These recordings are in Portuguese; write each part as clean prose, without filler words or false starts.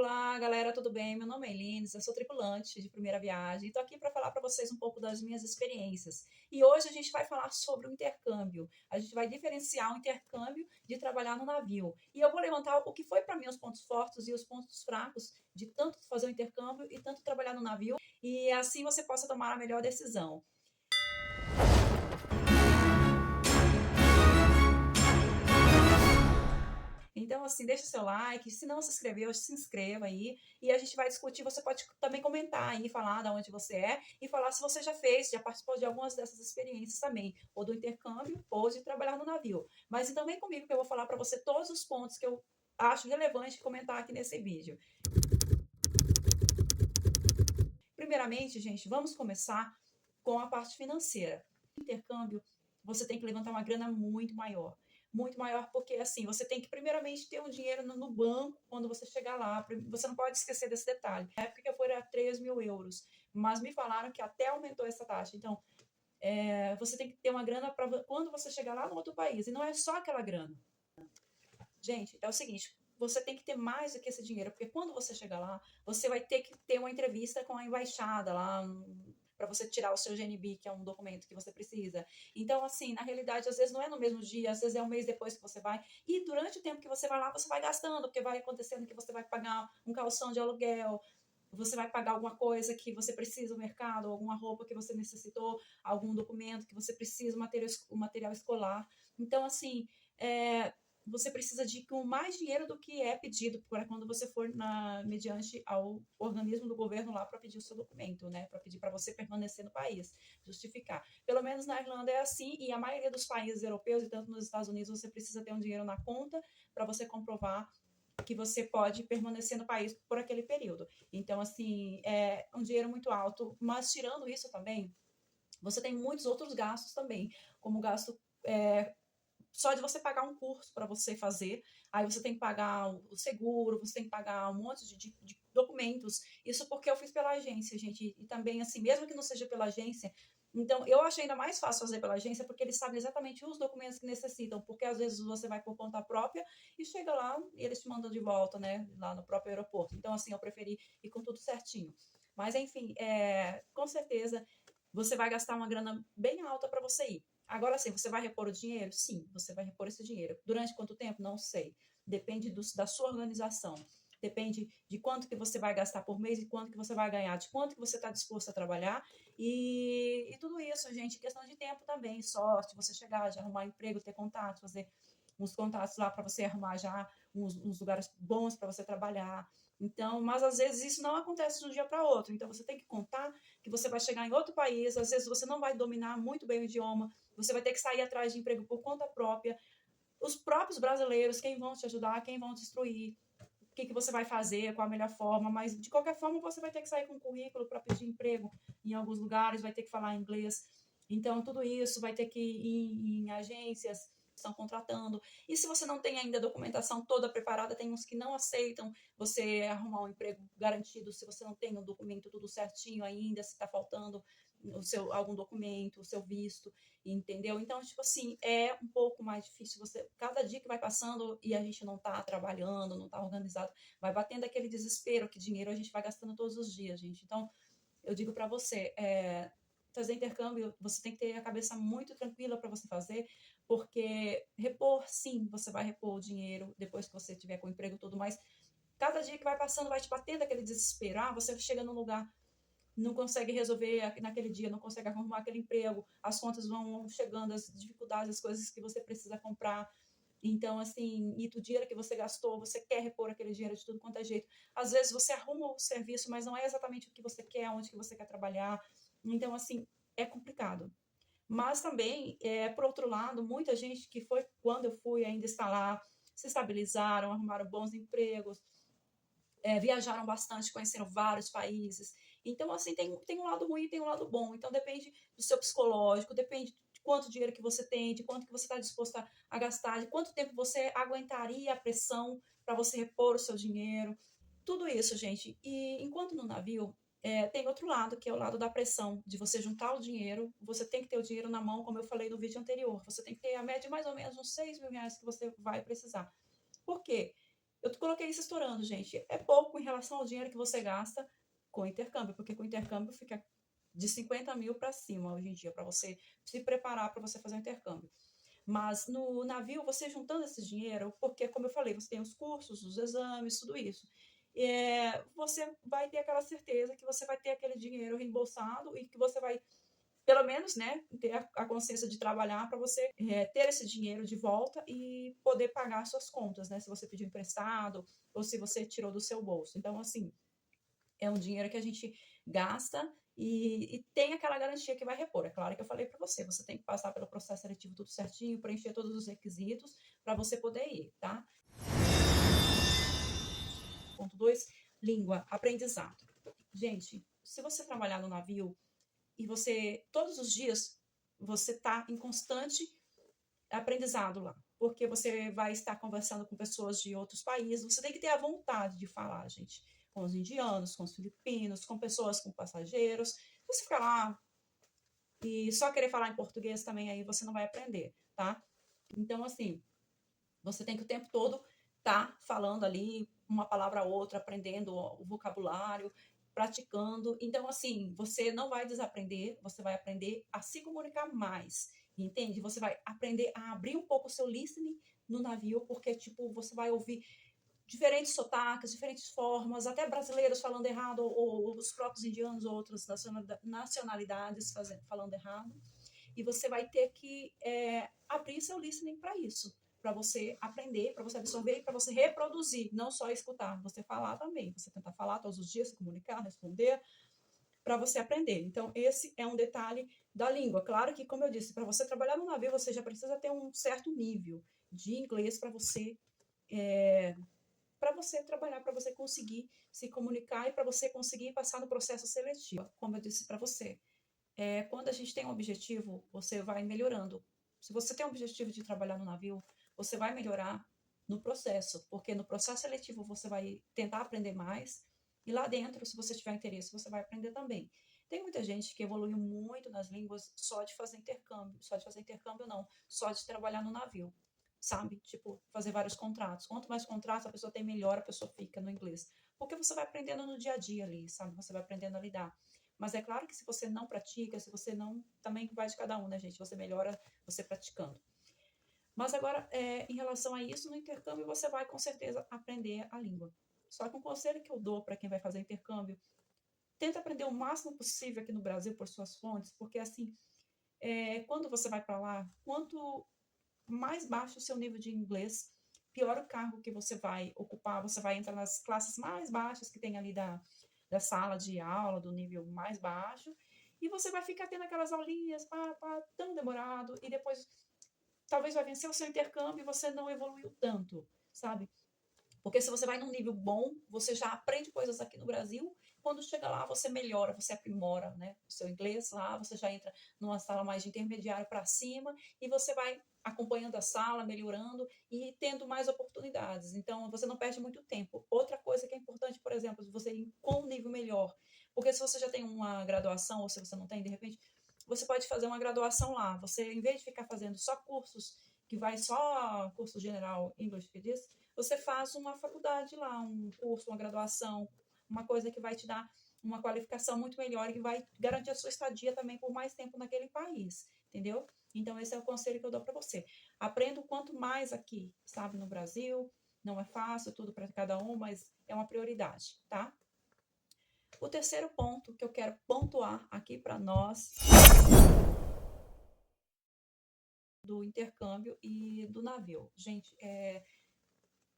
Olá, galera, tudo bem? Meu nome é Elines, eu sou tripulante de primeira viagem e estou aqui para falar para vocês um pouco das minhas experiências. E hoje a gente vai falar sobre o intercâmbio. A gente vai diferenciar o intercâmbio de trabalhar no navio. E eu vou levantar o que foi para mim os pontos fortes e os pontos fracos de tanto fazer o intercâmbio e tanto trabalhar no navio, e assim você possa tomar a melhor decisão. Então, assim, deixa o seu like, se não se inscreveu, se inscreva aí, e a gente vai discutir. Você pode também comentar aí, falar de onde você é, e falar se você já fez, já participou de algumas dessas experiências também, ou do intercâmbio, ou de trabalhar no navio. Mas então vem comigo que eu vou falar para você todos os pontos que eu acho relevante comentar aqui nesse vídeo. Primeiramente, gente, vamos começar com a parte financeira. Intercâmbio, você tem que levantar uma grana muito maior. Muito maior porque, assim, você tem que primeiramente ter um dinheiro no banco quando você chegar lá. Você não pode esquecer desse detalhe. Na época que eu fui era 3 mil euros, mas me falaram que até aumentou essa taxa. Então, você tem que ter uma grana para quando você chegar lá no outro país. E não é só aquela grana. Gente, é o seguinte, você tem que ter mais do que esse dinheiro, porque quando você chegar lá, você vai ter que ter uma entrevista com a embaixada lá, para você tirar o seu GNB, que é um documento que você precisa. Então, assim, na realidade, às vezes não é no mesmo dia, às vezes é um mês depois que você vai, e durante o tempo que você vai lá, você vai gastando, porque vai acontecendo que você vai pagar um calção de aluguel, você vai pagar alguma coisa que você precisa no mercado, alguma roupa que você necessitou, algum documento que você precisa, um material escolar. Então, assim, você precisa de com mais dinheiro do que é pedido para quando você for mediante ao organismo do governo lá para pedir o seu documento, né? Para pedir para você permanecer no país, justificar. Pelo menos na Irlanda é assim, e a maioria dos países europeus, e tanto nos Estados Unidos, você precisa ter um dinheiro na conta para você comprovar que você pode permanecer no país por aquele período. Então, assim, é um dinheiro muito alto, mas tirando isso também, você tem muitos outros gastos também, como gasto só de você pagar um curso para você fazer, aí você tem que pagar o seguro, você tem que pagar um monte de documentos. Isso porque eu fiz pela agência, gente. E também, assim, mesmo que não seja pela agência, então eu achei ainda mais fácil fazer pela agência, porque eles sabem exatamente os documentos que necessitam, porque às vezes você vai por conta própria e chega lá e eles te mandam de volta, né, lá no próprio aeroporto. Então, assim, eu preferi ir com tudo certinho. Mas, enfim, com certeza você vai gastar uma grana bem alta para você ir. Agora sim, você vai repor o dinheiro? Sim, você vai repor esse dinheiro. Durante quanto tempo? Não sei. Depende da sua organização. Depende de quanto que você vai gastar por mês e quanto que você vai ganhar, de quanto que você está disposto a trabalhar. E tudo isso, gente, questão de tempo também, sorte, você chegar, de arrumar emprego, ter contato, fazer uns contatos lá para você arrumar já uns lugares bons para você trabalhar. Então, mas às vezes isso não acontece de um dia para outro. Então, você tem que contar que você vai chegar em outro país, às vezes você não vai dominar muito bem o idioma, você vai ter que sair atrás de emprego por conta própria. Os próprios brasileiros, quem vão te ajudar, quem vão te instruir, o que você vai fazer, qual a melhor forma, mas de qualquer forma você vai ter que sair com um currículo para pedir emprego em alguns lugares, vai ter que falar inglês. Então, tudo isso vai ter que ir em agências que estão contratando. E se você não tem ainda a documentação toda preparada, tem uns que não aceitam você arrumar um emprego garantido se você não tem o documento tudo certinho ainda, se está faltando algum documento, o seu visto, entendeu? Então, tipo assim, é um pouco mais difícil. Cada dia que vai passando e a gente não tá trabalhando, não tá organizado, vai batendo aquele desespero, que dinheiro a gente vai gastando todos os dias, gente. Então, eu digo para você, fazer intercâmbio, você tem que ter a cabeça muito tranquila para você fazer, porque repor, sim, você vai repor o dinheiro depois que você tiver com o emprego e tudo mais. Cada dia que vai passando vai te batendo aquele desespero. Você chega num lugar, não consegue resolver naquele dia, não consegue arrumar aquele emprego, as contas vão chegando, as dificuldades, as coisas que você precisa comprar. Então, assim, e do dinheiro que você gastou, você quer repor aquele dinheiro de tudo quanto é jeito. Às vezes você arruma o serviço, mas não é exatamente o que você quer, onde que você quer trabalhar. Então, assim, é complicado. Mas também, por outro lado, muita gente que foi, quando eu fui, ainda está lá, se estabilizaram, arrumaram bons empregos, viajaram bastante, conheceram vários países. Então, assim, tem um lado ruim e tem um lado bom. Então, depende do seu psicológico, depende de quanto dinheiro que você tem, de quanto que você está disposto a gastar, de quanto tempo você aguentaria a pressão para você repor o seu dinheiro. Tudo isso, gente. E enquanto no navio, tem outro lado, que é o lado da pressão, de você juntar o dinheiro, você tem que ter o dinheiro na mão, como eu falei no vídeo anterior. Você tem que ter a média de mais ou menos uns 6 mil reais que você vai precisar. Por quê? Eu coloquei isso estourando, gente. É pouco em relação ao dinheiro que você gasta com intercâmbio, porque com intercâmbio fica de 50 mil para cima hoje em dia, para você se preparar para você fazer o intercâmbio. Mas no navio, você juntando esse dinheiro, porque, como eu falei, você tem os cursos, os exames, tudo isso. Você vai ter aquela certeza que você vai ter aquele dinheiro reembolsado e que você vai, pelo menos, né, ter a consciência de trabalhar para você ter esse dinheiro de volta e poder pagar suas contas, né? Se você pediu emprestado ou se você tirou do seu bolso. Então, assim, é um dinheiro que a gente gasta e tem aquela garantia que vai repor. É claro que eu falei para você, você tem que passar pelo processo seletivo tudo certinho, preencher todos os requisitos para você poder ir, tá? Ponto 2, língua, aprendizado. Gente, se você trabalhar no navio e você, todos os dias, você está em constante aprendizado lá, porque você vai estar conversando com pessoas de outros países, você tem que ter a vontade de falar, gente, com os indianos, com os filipinos, com pessoas, com passageiros. Você ficar lá e só querer falar em português também, aí você não vai aprender, tá? Então, assim, você tem que o tempo todo tá falando ali uma palavra ou outra, aprendendo o vocabulário, praticando. Então, assim, você não vai desaprender, você vai aprender a se comunicar mais, entende? Você vai aprender a abrir um pouco o seu listening no navio, porque, tipo, você vai ouvir diferentes sotaques, diferentes formas, até brasileiros falando errado, ou os próprios indianos ou outras nacionalidades falando errado. E você vai ter que abrir seu listening para isso, para você aprender, para você absorver e para você reproduzir, não só escutar, você falar também, você tentar falar todos os dias, se comunicar, responder, para você aprender. Então, esse é um detalhe da língua. Claro que, como eu disse, para você trabalhar no navio, você já precisa ter um certo nível de inglês para você trabalhar, para você conseguir se comunicar e para você conseguir passar no processo seletivo. Como eu disse para você, quando a gente tem um objetivo, você vai melhorando. Se você tem um objetivo de trabalhar no navio, você vai melhorar no processo, porque no processo seletivo você vai tentar aprender mais e lá dentro, se você tiver interesse, você vai aprender também. Tem muita gente que evoluiu muito nas línguas só de fazer intercâmbio, só de fazer intercâmbio não, só de trabalhar no navio, sabe? Tipo, fazer vários contratos. Quanto mais contratos a pessoa tem, melhor a pessoa fica no inglês. Porque você vai aprendendo no dia a dia ali, sabe? Você vai aprendendo a lidar. Mas é claro que se você não pratica, se você não. Também vai de cada um, né, gente? Você melhora você praticando. Mas agora, em relação a isso, no intercâmbio você vai com certeza aprender a língua. Só que um conselho que eu dou para quem vai fazer intercâmbio, tenta aprender o máximo possível aqui no Brasil por suas fontes, porque assim, quando você vai para lá, quanto mais baixo o seu nível de inglês, pior o cargo que você vai ocupar, você vai entrar nas classes mais baixas que tem ali da sala de aula, do nível mais baixo, e você vai ficar tendo aquelas aulinhas tão demorado, e depois talvez vai vencer o seu intercâmbio e você não evoluiu tanto, sabe? Porque se você vai num nível bom, você já aprende coisas aqui no Brasil. Quando chega lá, você melhora, você aprimora, né? O seu inglês lá, você já entra numa sala mais de intermediário para cima e você vai acompanhando a sala, melhorando e tendo mais oportunidades. Então, você não perde muito tempo. Outra coisa que é importante, por exemplo, você ir com um nível melhor. Porque se você já tem uma graduação ou se você não tem, de repente, você pode fazer uma graduação lá. Você, em vez de ficar fazendo só cursos, que vai só curso general English que diz, você faz uma faculdade lá, um curso, uma graduação, uma coisa que vai te dar uma qualificação muito melhor e que vai garantir a sua estadia também por mais tempo naquele país, entendeu? Então, esse é o conselho que eu dou para você. Aprenda o quanto mais aqui, sabe, no Brasil. Não é fácil, tudo para cada um, mas é uma prioridade, tá? O terceiro ponto que eu quero pontuar aqui para nós do intercâmbio e do navio. Gente,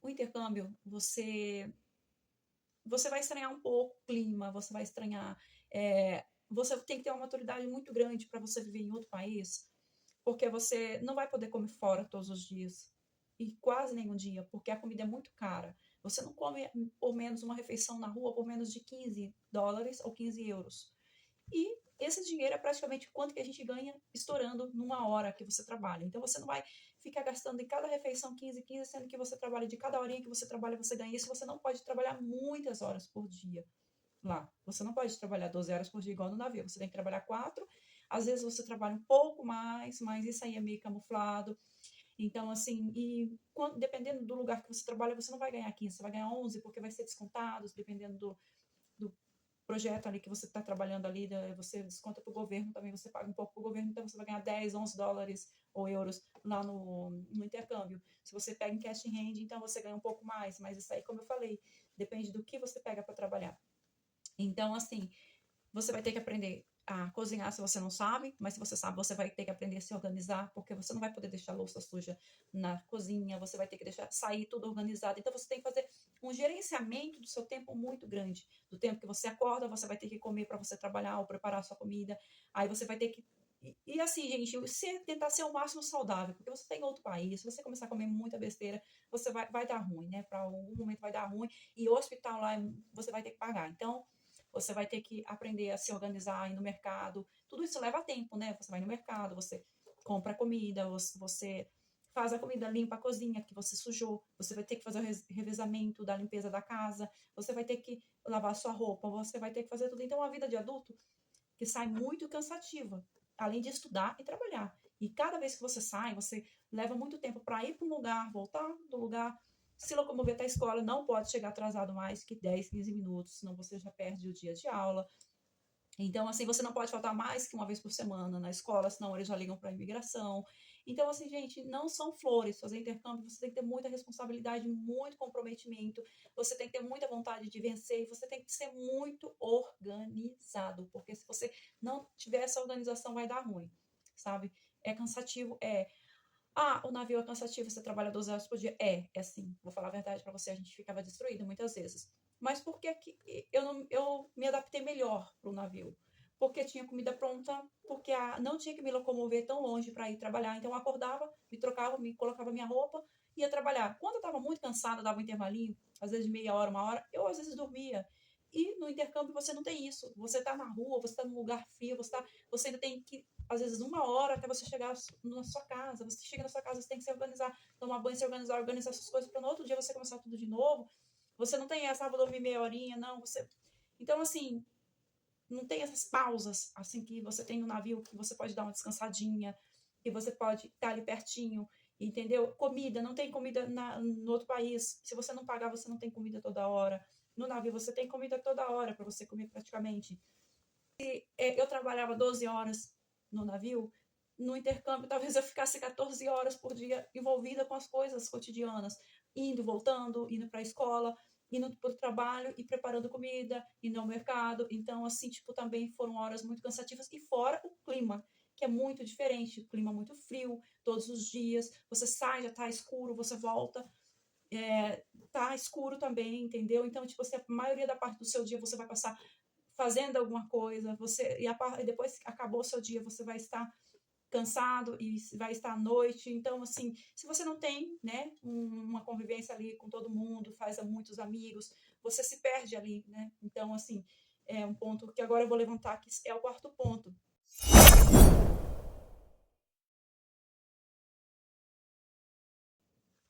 o intercâmbio, você vai estranhar um pouco o clima, você vai estranhar. Você tem que ter uma maturidade muito grande para você viver em outro país, porque você não vai poder comer fora todos os dias, e quase nenhum dia, porque a comida é muito cara. Você não come por menos uma refeição na rua por menos de 15 dólares ou 15 euros. E esse dinheiro é praticamente quanto que a gente ganha estourando numa hora que você trabalha. Então você não vai ficar gastando em cada refeição 15, 15, sendo que você trabalha de cada horinha que você trabalha, você ganha isso. Você não pode trabalhar muitas horas por dia lá. Você não pode trabalhar 12 horas por dia igual no navio. Você tem que trabalhar 4. Às vezes você trabalha um pouco mais, mas isso aí é meio camuflado. Então, assim, dependendo do lugar que você trabalha, você não vai ganhar 15, você vai ganhar 11, porque vai ser descontados, dependendo do projeto ali que você está trabalhando ali, você desconta para o governo também, você paga um pouco para o governo, então você vai ganhar 10, 11 dólares ou euros lá no intercâmbio. Se você pega em cash in hand, então você ganha um pouco mais, mas isso aí, como eu falei, depende do que você pega para trabalhar. Então, assim, você vai ter que aprender a cozinhar se você não sabe, mas se você sabe, você vai ter que aprender a se organizar, porque você não vai poder deixar a louça suja na cozinha, você vai ter que deixar sair tudo organizado. Então, você tem que fazer um gerenciamento do seu tempo muito grande. Do tempo que você acorda, você vai ter que comer para você trabalhar ou preparar a sua comida. Aí você vai ter que. E assim, gente, tentar ser o máximo saudável, porque você está em outro país, se você começar a comer muita besteira, você vai dar ruim, né? Para algum momento vai dar ruim, e o hospital lá você vai ter que pagar. Então, você vai ter que aprender a se organizar, ir no mercado. Tudo isso leva tempo, né? Você vai no mercado, você compra comida, você faz a comida, limpa a cozinha que você sujou, você vai ter que fazer o revezamento da limpeza da casa, você vai ter que lavar a sua roupa, você vai ter que fazer tudo. Então, a vida de adulto que sai muito cansativa, além de estudar e trabalhar. E cada vez que você sai, você leva muito tempo para ir para um lugar, voltar do lugar, se locomover até a escola, não pode chegar atrasado mais que 10, 15 minutos, senão você já perde o dia de aula. Então, assim, você não pode faltar mais que uma vez por semana na escola, senão eles já ligam para a imigração. Então, assim, gente, não são flores. Fazer intercâmbio, você tem que ter muita responsabilidade, muito comprometimento, você tem que ter muita vontade de vencer e você tem que ser muito organizado, porque se você não tiver essa organização, vai dar ruim, sabe? É cansativo, é. Ah, o navio é cansativo, você trabalha 12 horas por dia. É assim, vou falar a verdade para você, a gente ficava destruído muitas vezes. Mas por que eu me adaptei melhor para o navio? Porque tinha comida pronta, porque não tinha que me locomover tão longe para ir trabalhar. Então eu acordava, me trocava, me colocava minha roupa, ia trabalhar. Quando eu estava muito cansada, dava um intervalinho, às vezes meia hora, uma hora, eu às vezes dormia. E no intercâmbio você não tem isso. Você está na rua, você está num lugar frio, você ainda tem que, às vezes, uma hora até você chegar na sua casa. Você chega na sua casa, você tem que se organizar, tomar banho, se organizar suas coisas para no outro dia você começar tudo de novo. Você não tem essa, vou dormir meia horinha, não. Então, assim, não tem essas pausas, assim, que você tem no navio, que você pode dar uma descansadinha, que você pode estar ali pertinho, entendeu? Comida, não tem comida no outro país. Se você não pagar, você não tem comida toda hora. No navio, você tem comida toda hora para você comer praticamente. Eu trabalhava 12 horas no navio, no intercâmbio, talvez eu ficasse 14 horas por dia envolvida com as coisas cotidianas, indo, voltando, indo para a escola, indo para o trabalho e preparando comida, indo ao mercado. Então, assim, tipo, também foram horas muito cansativas. E fora o clima, que é muito diferente, o clima muito frio, todos os dias. Você sai, já tá escuro, você volta, tá escuro também, entendeu? Então, tipo, a maioria da parte do seu dia você vai passar fazendo alguma coisa, e depois que acabou o seu dia, você vai estar cansado e vai estar à noite. Então, assim, se você não tem, né, uma convivência ali com todo mundo, faz muitos amigos, você se perde ali, né? Então, assim, é um ponto que agora eu vou levantar, que é o quarto ponto,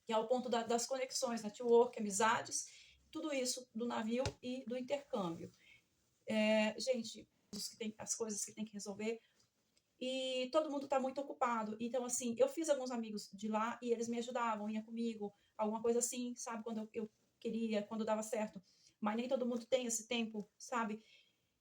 que é o ponto das conexões, network, amizades, tudo isso do navio e do intercâmbio. Gente, as coisas que tem que resolver, e todo mundo está muito ocupado. Então, assim, eu fiz alguns amigos de lá e eles me ajudavam, ia comigo, alguma coisa assim, sabe? Quando eu queria, quando dava certo. Mas nem todo mundo tem esse tempo, sabe?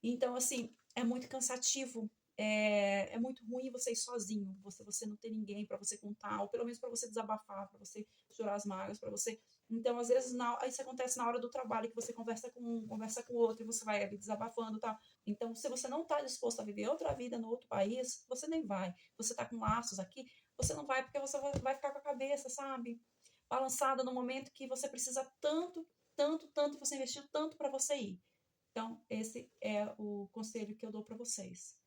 Então, assim, é muito cansativo. É muito ruim você ir sozinho, você não ter ninguém para você contar, ou pelo menos para você desabafar, para você chorar as mágoas, para você. Então, às vezes, isso acontece na hora do trabalho, que você conversa com um, conversa com o outro, e você vai ali desabafando, tá? Então, se você não está disposto a viver outra vida no outro país, você nem vai. Você está com laços aqui, você não vai, porque você vai ficar com a cabeça, sabe? Balançada no momento que você precisa tanto, tanto, tanto, você investiu tanto para você ir. Então, esse é o conselho que eu dou para vocês.